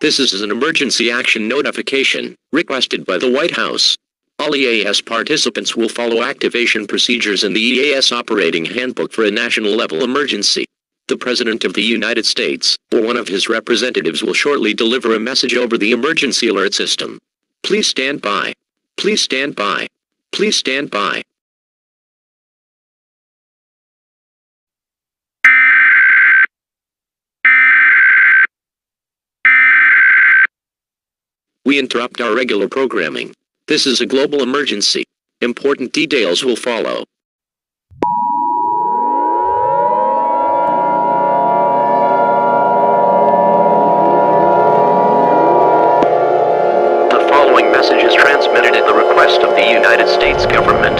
This is an emergency action notification, requested by the White House. All EAS participants will follow activation procedures in the EAS Operating Handbook for a national-level emergency. The President of the United States, or one of his representatives, will shortly deliver a message over the emergency alert system. Please stand by. Please stand by. Please stand by. We interrupt our regular programming. This is a global emergency. Important details will follow. The following message is transmitted at the request of the United States government.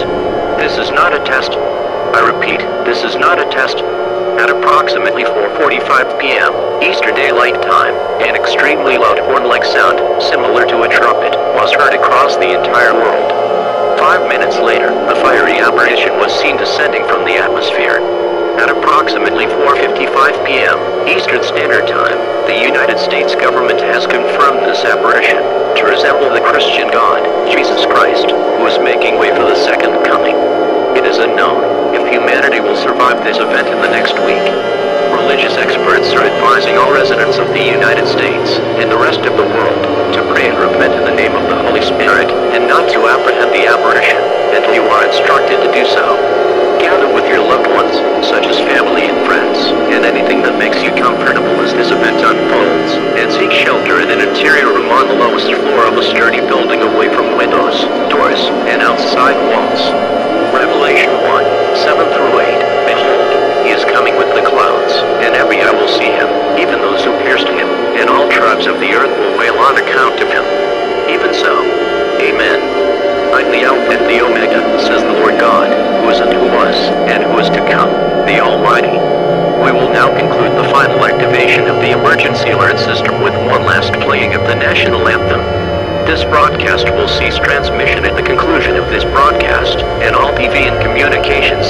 This is not a test. I repeat, this is not a test. At approximately 4:45 p.m. Eastern Daylight Time, an extremely loud horn-like sound, similar to a trumpet, was heard across the entire world. 5 minutes later, a fiery apparition was seen descending from the atmosphere. At approximately 4:55 p.m. Eastern Standard Time, the United States government has confirmed this apparition to resemble the Christian God, Jesus Christ, who is making way for the second coming. It is unknown if humanity will survive this event in the next week. Religious experts are advising all residents of the United States and the rest of the world to pray and repent in the name of the Holy Spirit and not to apprehend the apparition until you are instructed to do so. Gather with your loved ones, such as family and friends, and anything that makes you comfortable as this event unfolds, and seek shelter in an interior room on the lowest floor of a sturdy building away from windows, doors, and outside walls. Revelation 1:7-8. Behold, he is coming with the clouds, and every eye will see him, even those who pierced him, and all tribes of the earth will wail on account of him. Even so. Amen. I'm the Alpha and the Omega, says the Lord God, who is and who was, and who is to come, the Almighty. We will now conclude the final activation of the emergency alert system with one last playing of the national anthem. This broadcast will cease transmission at the conclusion of this broadcast, and all PV and communications